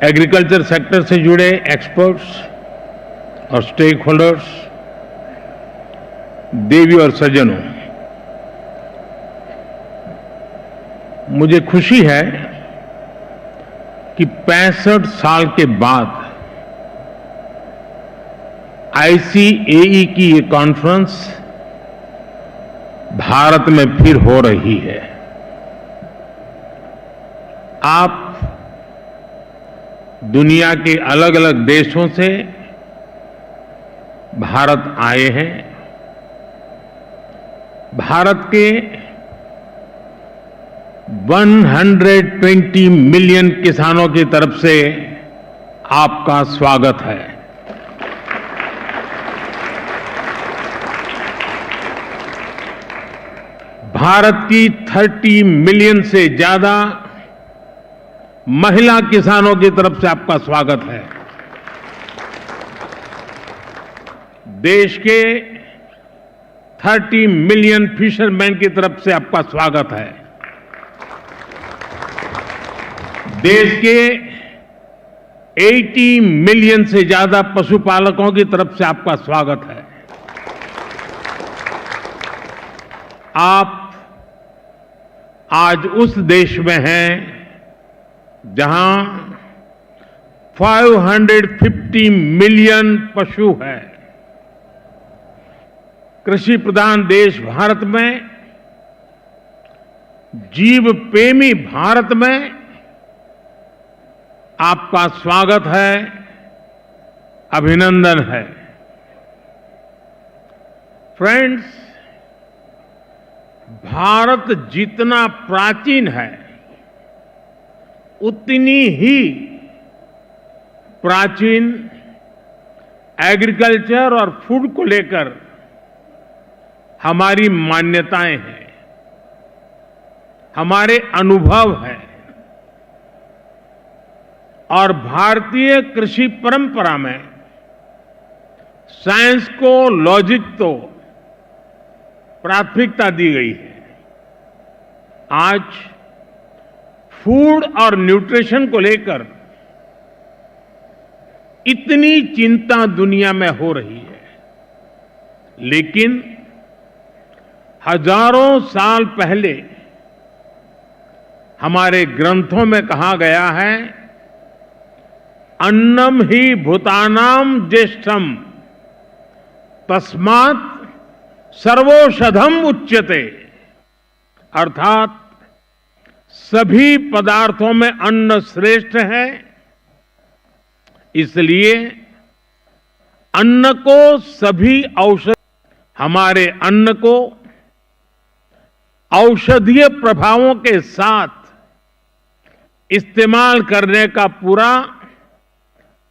Agriculture sector से जुड़े experts और स्टेक होल्डर्स, देवी और सज्जनों, मुझे खुशी है कि 65 साल के बाद ICAE की ये कॉन्फ्रेंस भारत में फिर हो रही है। आप दुनिया के अलग अलग देशों से भारत आए हैं। भारत के 120 मिलियन किसानों की तरफ से आपका स्वागत है। भारत की 30 मिलियन से ज्यादा महिला किसानों की तरफ से आपका स्वागत है। देश के 30 मिलियन फिशरमैन की तरफ से आपका स्वागत है। देश के 80 मिलियन से ज्यादा पशुपालकों की तरफ से आपका स्वागत है। आप आज उस देश में हैं जहां 550 मिलियन पशु है। कृषि प्रधान देश भारत में, जीव प्रेमी भारत में आपका स्वागत है, अभिनंदन है। फ्रेंड्स, भारत जितना प्राचीन है उतनी ही प्राचीन एग्रीकल्चर और फूड को लेकर हमारी मान्यताएं हैं, हमारे अनुभव हैं और भारतीय कृषि परंपरा में साइंस को, लॉजिक तो प्राथमिकता दी गई है। आज फूड और न्यूट्रिशन को लेकर इतनी चिंता दुनिया में हो रही है, लेकिन हजारों साल पहले हमारे ग्रंथों में कहा गया है, अन्नम ही भूतानाम ज्येष्ठम तस्मात् सर्वौषधम उच्यते, अर्थात सभी पदार्थों में अन्न श्रेष्ठ है, इसलिए अन्न को सभी औषध, हमारे अन्न को औषधीय प्रभावों के साथ इस्तेमाल करने का पूरा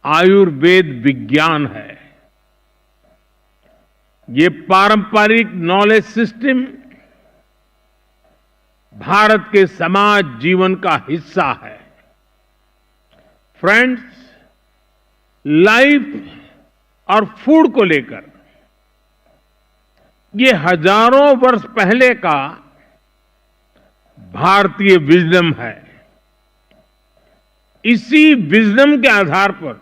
आयुर्वेद विज्ञान है। ये पारंपरिक नॉलेज सिस्टम भारत के समाज जीवन का हिस्सा है। फ्रेंड्स, लाइफ और फूड को लेकर ये हजारों वर्ष पहले का भारतीय विजडम है। इसी विजडम के आधार पर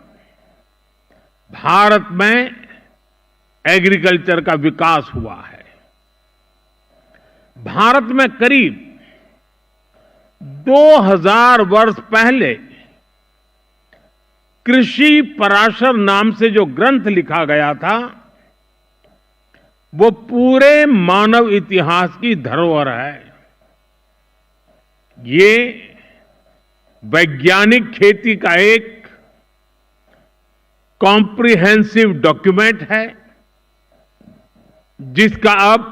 भारत में एग्रीकल्चर का विकास हुआ है। भारत में करीब 2000 वर्ष पहले कृषि पराशर नाम से जो ग्रंथ लिखा गया था, वो पूरे मानव इतिहास की धरोहर है। ये वैज्ञानिक खेती का एक कॉम्प्रिहेंसिव डॉक्यूमेंट है, जिसका अब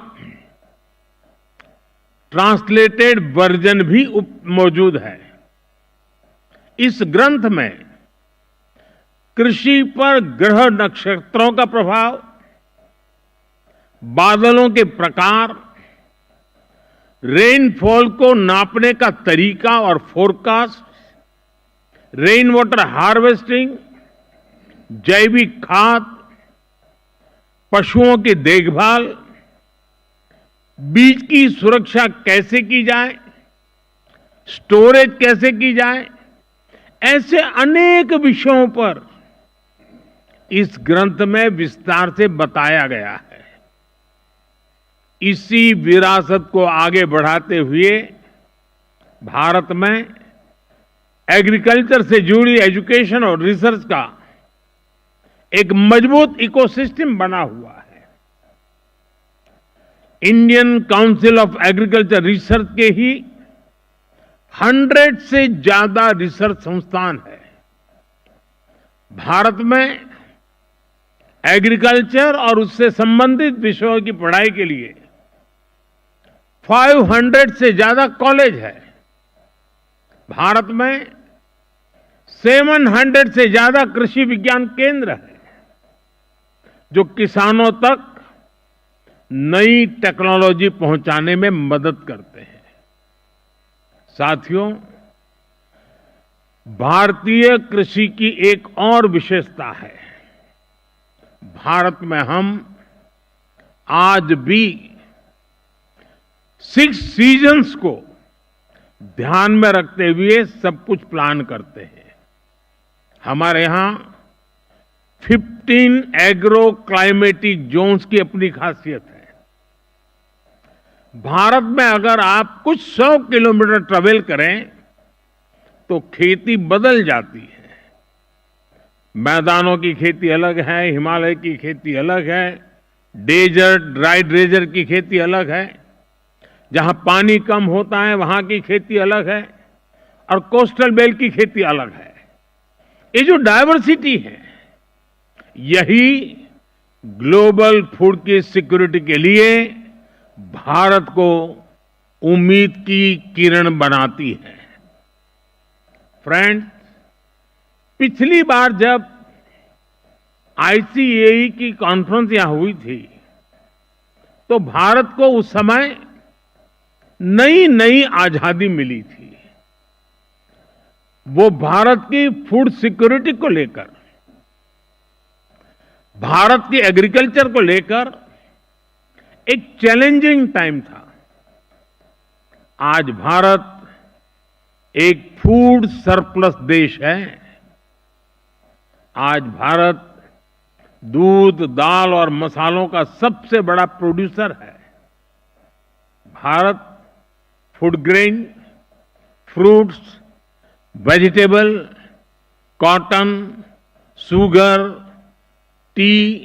ट्रांसलेटेड वर्जन भी मौजूद है। इस ग्रंथ में कृषि पर ग्रह नक्षत्रों का प्रभाव, बादलों के प्रकार, रेनफॉल को नापने का तरीका और फोरकास्ट, रेन वाटर हार्वेस्टिंग, जैविक खाद, पशुओं की देखभाल, बीज की सुरक्षा कैसे की जाए, स्टोरेज कैसे की जाए, ऐसे अनेक विषयों पर इस ग्रंथ में विस्तार से बताया गया है। इसी विरासत को आगे बढ़ाते हुए भारत में एग्रीकल्चर से जुड़ी एजुकेशन और रिसर्च का एक मजबूत इकोसिस्टम बना हुआ है। Indian council of agriculture research के ही 100 से ज्यादा रिसर्च संस्थान है। भारत में एग्रीकल्चर और उससे संबंधित विषयों की पढ़ाई के लिए 500 से ज्यादा कॉलेज है। भारत में 700 से ज्यादा कृषि विज्ञान केंद्र है जो किसानों तक नई टेक्नोलॉजी पहुंचाने में मदद करते हैं। साथियों, भारतीय कृषि की एक और विशेषता है। भारत में हम आज भी 6 सीजन्स को ध्यान में रखते हुए सब कुछ प्लान करते हैं। हमारे यहां 15 एग्रो क्लाइमेटिक जोन्स की अपनी खासियत है। भारत में अगर आप कुछ 100 किलोमीटर ट्रेवल करें तो खेती बदल जाती है। मैदानों की खेती अलग है, हिमालय की खेती अलग है, डेजर्ट ड्राई डेजर्ट की खेती अलग है, जहां पानी कम होता है वहां की खेती अलग है और कोस्टल बेल्ट की खेती अलग है। ये जो डायवर्सिटी है यही ग्लोबल फूड की सिक्योरिटी के लिए भारत को उम्मीद की किरण बनाती है। फ्रेंड्स, पिछली बार जब ICAE की कॉन्फ्रेंस यहां हुई थी तो भारत को उस समय नई नई आजादी मिली थी। वो भारत की फूड सिक्योरिटी को लेकर, भारत की एग्रीकल्चर को लेकर एक चैलेंजिंग टाइम था। आज भारत एक फूड सरप्लस देश है। आज भारत दूध, दाल और मसालों का सबसे बड़ा प्रोड्यूसर है। Bharat food grain, fruits, vegetable, cotton, sugar, T,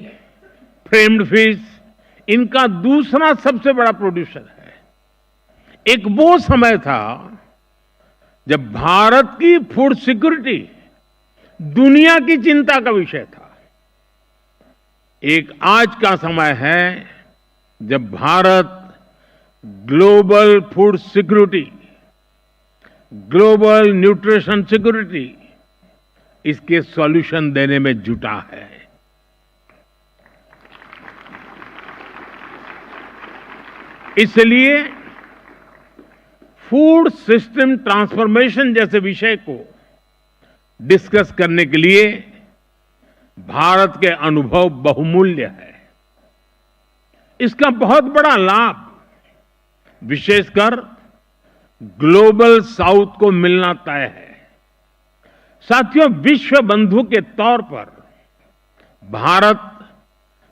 framed fish, इनका दूसरा सबसे बड़ा प्रोड्यूसर है। एक वो समय था जब भारत की फूड सिक्योरिटी दुनिया की चिंता का विषय था। एक आज का समय है जब Bharat global food security, global nutrition security, इसके सॉल्यूशन देने में जुटा है। इसलिए फूड सिस्टम ट्रांसफॉर्मेशन जैसे विषय को डिस्कस करने के लिए भारत के अनुभव बहुमूल्य है। इसका बहुत बड़ा लाभ विशेषकर ग्लोबल साउथ को मिलना तय है। साथियों, विश्व बंधु के तौर पर भारत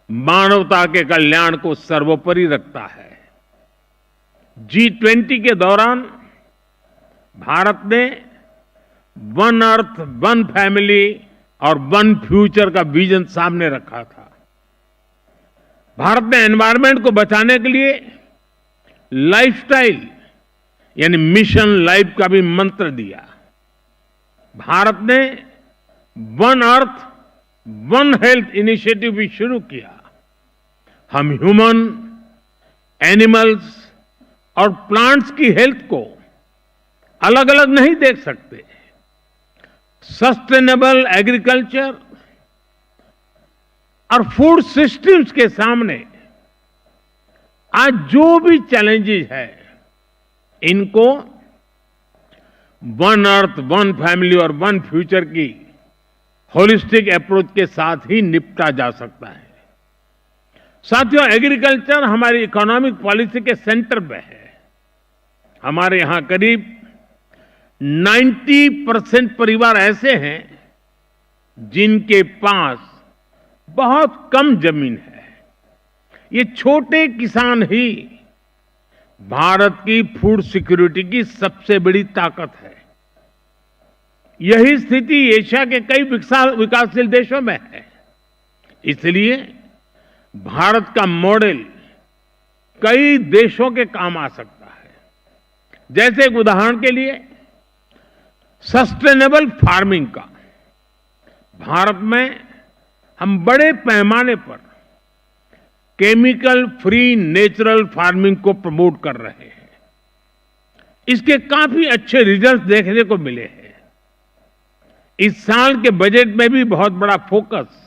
मानवता के कल्याण को सर्वोपरि रखता है। G20 के दौरान भारत ने वन अर्थ, वन फैमिली और वन फ्यूचर का विजन सामने रखा था। भारत ने एनवायरमेंट को बचाने के लिए लाइफस्टाइल यानी मिशन लाइफ का भी मंत्र दिया। भारत ने one earth, one health initiative भी शुरू किया। हम ह्यूमन, एनिमल्स और प्लांट्स की हेल्थ को अलग अलग नहीं देख सकते। सस्टेनेबल एग्रीकल्चर और फूड सिस्टम्स के सामने आज जो भी चैलेंजेस है, इनको वन अर्थ, वन फैमिली और वन फ्यूचर की होलिस्टिक अप्रोच के साथ ही निपटा जा सकता है। साथियों, एग्रीकल्चर हमारी इकोनॉमिक पॉलिसी के सेंटर पे है। हमारे यहां करीब 90% परिवार ऐसे हैं जिनके पास बहुत कम जमीन है। ये छोटे किसान ही भारत की फूड सिक्योरिटी की सबसे बड़ी ताकत है। यही स्थिति एशिया के कई विकासशील देशों में है। इसलिए भारत का मॉडल कई देशों के काम आ सकता है। जैसे एक उदाहरण के लिए सस्टेनेबल फार्मिंग का। भारत में हम बड़े पैमाने पर केमिकल फ्री नेचुरल फार्मिंग को प्रमोट कर रहे हैं। इसके काफी अच्छे रिजल्ट देखने को मिले हैं। इस साल के बजट में भी बहुत बड़ा फोकस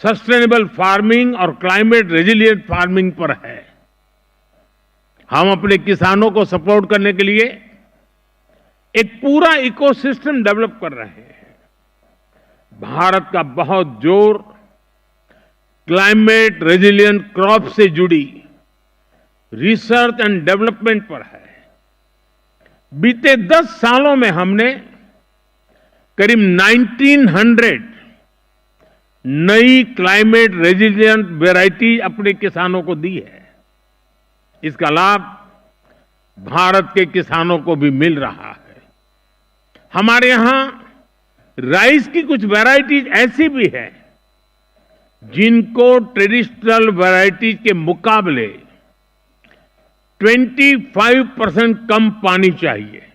सस्टेनेबल फार्मिंग और क्लाइमेट रेजिलिएंट फार्मिंग पर है। हम अपने किसानों को सपोर्ट करने के लिए एक पूरा इकोसिस्टम डेवलप कर रहे हैं। भारत का बहुत जोर क्लाइमेट रेजिलिएंट क्रॉप से जुड़ी रिसर्च एंड डेवलपमेंट पर है। बीते 10 सालों में हमने करीब 1900 नई क्लाइमेट रेजिलिएंट वैरायटी अपने किसानों को दी है। इसका लाभ भारत के किसानों को भी मिल रहा है। हमारे यहां राइस की कुछ वैरायटीज ऐसी भी है जिनको ट्रेडिशनल वैरायटीज के मुकाबले 25% कम पानी चाहिए।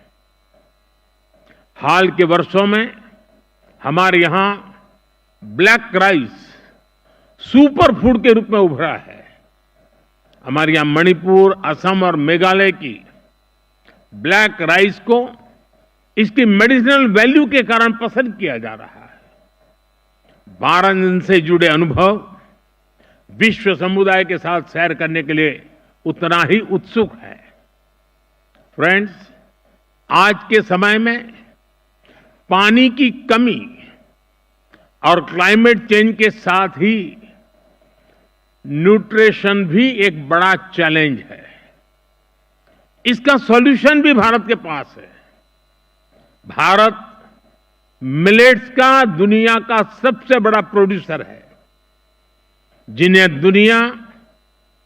हाल के वर्षों में हमारे यहां ब्लैक राइस सुपर फूड के रूप में उभरा है। हमारे यहां मणिपुर, असम और मेघालय की ब्लैक राइस को इसकी मेडिसिनल वैल्यू के कारण पसंद किया जा रहा है। वाराणसी से जुड़े अनुभव विश्व समुदाय के साथ शेयर करने के लिए उतना ही उत्सुक है। फ्रेंड्स, आज के समय में पानी की कमी और क्लाइमेट चेंज के साथ ही न्यूट्रिशन भी एक बड़ा चैलेंज है। इसका सॉल्यूशन भी भारत के पास है। भारत मिलेट्स का दुनिया का सबसे बड़ा प्रोड्यूसर है, जिन्हें दुनिया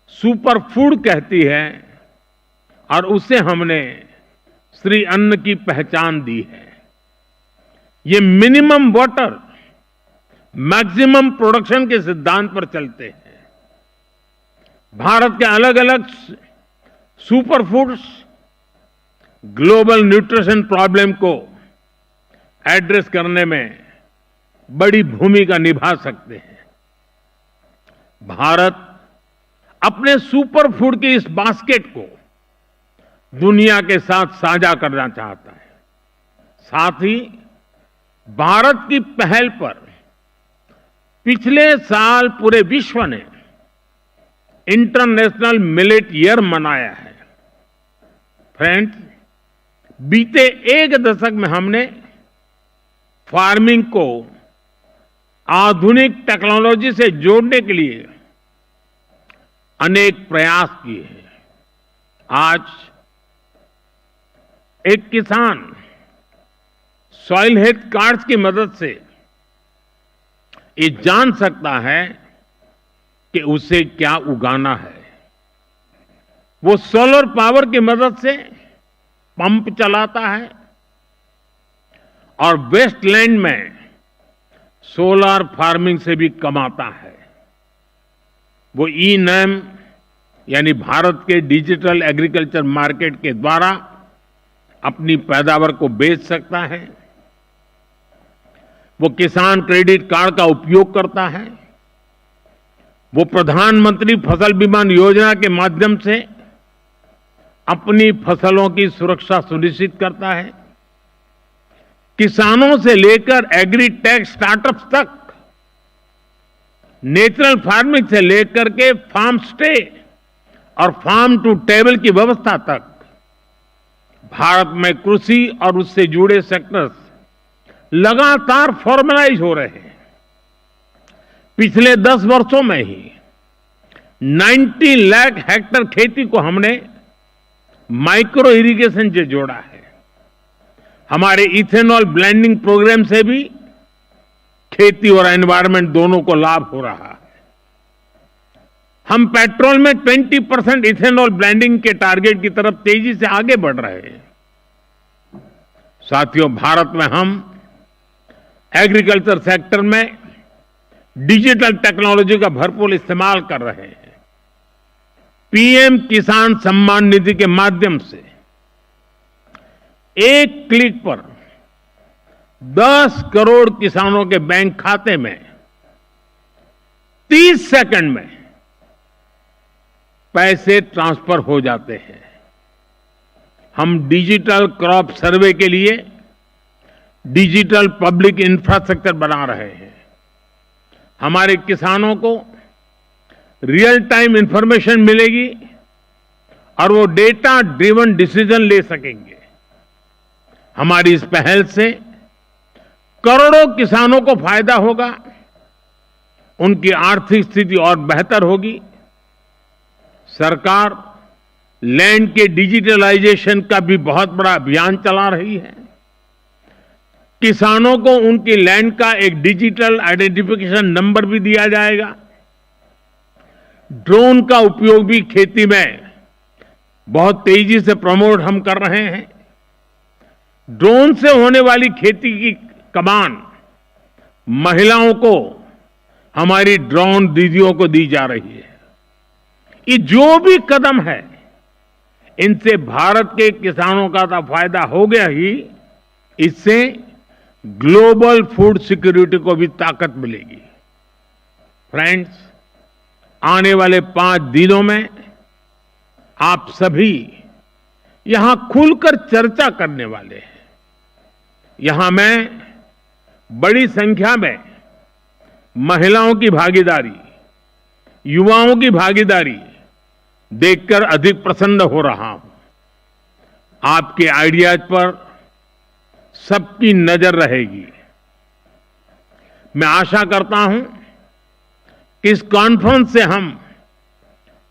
सुपर फूड कहती है, और उसे हमने श्री अन्न की पहचान दी है। ये मिनिमम वाटर मैक्सिमम प्रोडक्शन के सिद्धांत पर चलते हैं। भारत के अलग अलग super foods global nutrition problem को एड्रेस करने में बड़ी भूमिका निभा सकते हैं। भारत अपने सुपर फूड की इस बास्केट को दुनिया के साथ साझा करना चाहता है। साथ ही भारत की पहल पर पिछले साल पूरे विश्व ने इंटरनेशनल मिलेट ईयर मनाया है। फ्रेंड्स, बीते एक दशक में हमने फार्मिंग को आधुनिक टेक्नोलॉजी से जोड़ने के लिए अनेक प्रयास किए हैं। आज एक किसान सॉइल हेल्थ कार्ड्स की मदद से ये जान सकता है कि उसे क्या उगाना है। वो सोलर पावर की मदद से पंप चलाता है और वेस्टलैंड में सोलर फार्मिंग से भी कमाता है। वो ई-नैम यानी भारत के डिजिटल एग्रीकल्चर मार्केट के द्वारा अपनी पैदावार को बेच सकता है। वो किसान क्रेडिट कार्ड का उपयोग करता है। वो प्रधानमंत्री फसल बीमा योजना के माध्यम से अपनी फसलों की सुरक्षा सुनिश्चित करता है। किसानों से लेकर एग्री टेक स्टार्टअप्स तक, नेचुरल फार्मिंग से लेकर के फार्म स्टे और फार्म टू टेबल की व्यवस्था तक, भारत में कृषि और उससे जुड़े सेक्टर्स लगातार फॉर्मलाइज हो रहे हैं। पिछले 10 वर्षों में ही 90 लाख हेक्टेयर खेती को हमने माइक्रो इरिगेशन से जोड़ा है। हमारे इथेनॉल ब्लेंडिंग प्रोग्राम से भी खेती और एनवायरनमेंट दोनों को लाभ हो रहा है। हम पेट्रोल में 20% इथेनॉल ब्लेंडिंग के टारगेट की तरफ तेजी से आगे बढ़ रहे हैं। साथियों, भारत में हम एग्रीकल्चर सेक्टर में डिजिटल टेक्नोलॉजी का भरपूर इस्तेमाल कर रहे हैं। पीएम किसान सम्मान निधि के माध्यम से एक क्लिक पर 10 करोड़ किसानों के बैंक खाते में 30 सेकंड में पैसे ट्रांसफर हो जाते हैं। हम डिजिटल क्रॉप सर्वे के लिए डिजिटल पब्लिक इंफ्रास्ट्रक्चर बना रहे हैं। हमारे किसानों को रियल टाइम इंफॉर्मेशन मिलेगी और वो डेटा ड्रिवन डिसीजन ले सकेंगे। हमारी इस पहल से करोड़ों किसानों को फायदा होगा, उनकी आर्थिक स्थिति और बेहतर होगी। सरकार लैंड के डिजिटलाइजेशन का भी बहुत बड़ा अभियान चला रही है। किसानों को उनकी लैंड का एक डिजिटल आइडेंटिफिकेशन नंबर भी दिया जाएगा। ड्रोन का उपयोग भी खेती में बहुत तेजी से प्रमोट हम कर रहे हैं। ड्रोन से होने वाली खेती की कमान महिलाओं को, हमारी ड्रोन दीदियों को दी जा रही है। ये जो भी कदम है, इनसे भारत के किसानों का तो फायदा हो गया ही, इससे ग्लोबल फूड सिक्योरिटी को भी ताकत मिलेगी। फ्रेंड्स, आने वाले 5 दिनों में आप सभी यहां खुलकर चर्चा करने वाले हैं। यहां मैं बड़ी संख्या में महिलाओं की भागीदारी, युवाओं की भागीदारी देखकर अधिक प्रसन्न हो रहा हूं। आपके आइडियाज पर सबकी नजर रहेगी। मैं आशा करता हूं कि इस कॉन्फ्रेंस से हम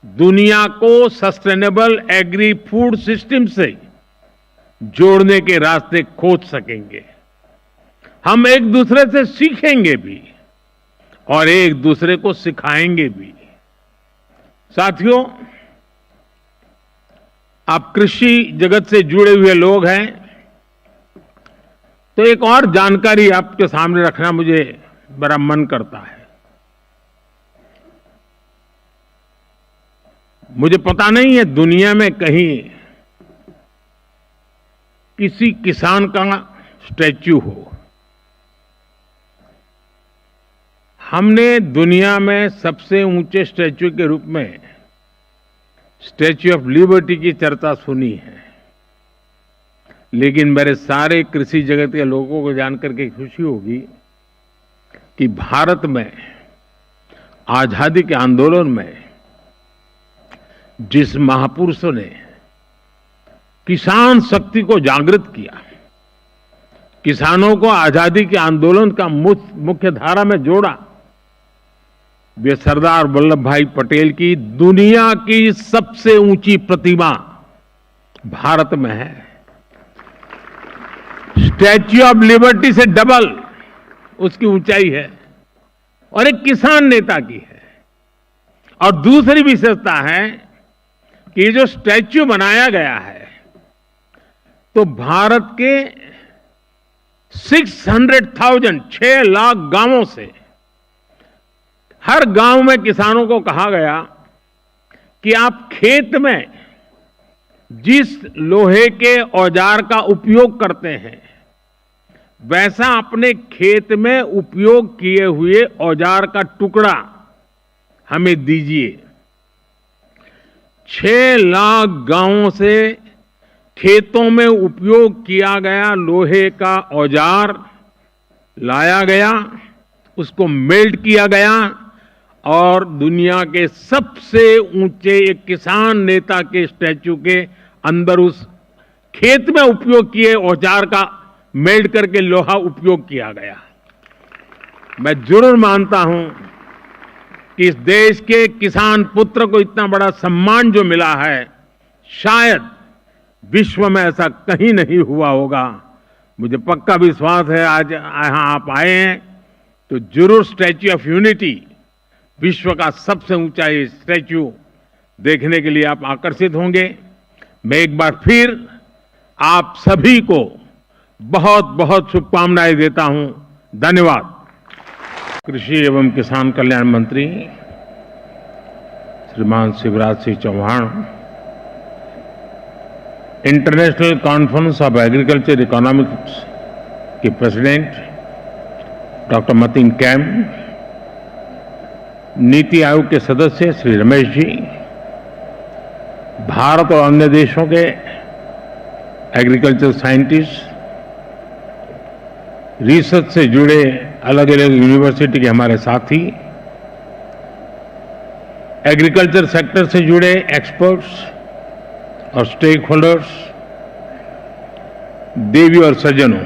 दुनिया को सस्टेनेबल एग्री फूड सिस्टम से जोड़ने के रास्ते खोज सकेंगे। हम एक दूसरे से सीखेंगे भी और एक दूसरे को सिखाएंगे भी। साथियों, आप कृषि जगत से जुड़े हुए लोग हैं, तो एक और जानकारी आपके सामने रखना मुझे बड़ा मन करता है। मुझे पता नहीं है दुनिया में कहीं किसी किसान का स्टैच्यू हो। हमने दुनिया में सबसे ऊंचे स्टैच्यू के रूप में स्टैच्यू ऑफ लिबर्टी की चर्चा सुनी है, लेकिन मेरे सारे कृषि जगत के लोगों को जानकर के खुशी होगी कि भारत में आजादी के आंदोलन में जिस महापुरुषों ने किसान शक्ति को जागृत किया, किसानों को आजादी के आंदोलन का मुख्य धारा में जोड़ा, वे सरदार वल्लभ भाई पटेल की दुनिया की सबसे ऊंची प्रतिमा भारत में है। स्टैच्यू ऑफ लिबर्टी से डबल उसकी ऊंचाई है और एक किसान नेता की है। और दूसरी विशेषता है कि ये जो स्टैच्यू बनाया गया है, तो भारत के 600,000 6 लाख गांवों से हर गांव में किसानों को कहा गया कि आप खेत में जिस लोहे के औजार का उपयोग करते हैं, वैसा अपने खेत में उपयोग किए हुए औजार का टुकड़ा हमें दीजिए। 6 लाख गांवों से खेतों में उपयोग किया गया लोहे का औजार लाया गया, उसको मेल्ट किया गया और दुनिया के सबसे ऊंचे एक किसान नेता के स्टैच्यू के अंदर उस खेत में उपयोग किए औजार का मेल्ट करके लोहा उपयोग किया गया। मैं जरूर मानता हूं कि इस देश के किसान पुत्र को इतना बड़ा सम्मान जो मिला है, शायद विश्व में ऐसा कहीं नहीं हुआ होगा। मुझे पक्का विश्वास है आज यहाँ आप आए हैं तो जरूर स्टैच्यू ऑफ यूनिटी, विश्व का सबसे ऊंचा ये स्टैच्यू देखने के लिए आप आकर्षित होंगे। मैं एक बार फिर आप सभी को बहुत बहुत शुभकामनाएं देता हूं। धन्यवाद। कृषि एवं किसान कल्याण मंत्री श्रीमान Shivraj Singh Chauhan, international conference of agriculture economics के president doctor Matin Qaim, NITI Aayog के सदस्य श्री रमेश जी, भारत और अन्य देशों के एग्रीकल्चर साइंटिस्ट, रिसर्च से जुड़े अलग अलग यूनिवर्सिटी के हमारे साथी, एग्रीकल्चर सेक्टर से जुड़े एक्सपर्ट्स और स्टेक होल्डर्स, देवी और सज्जनों,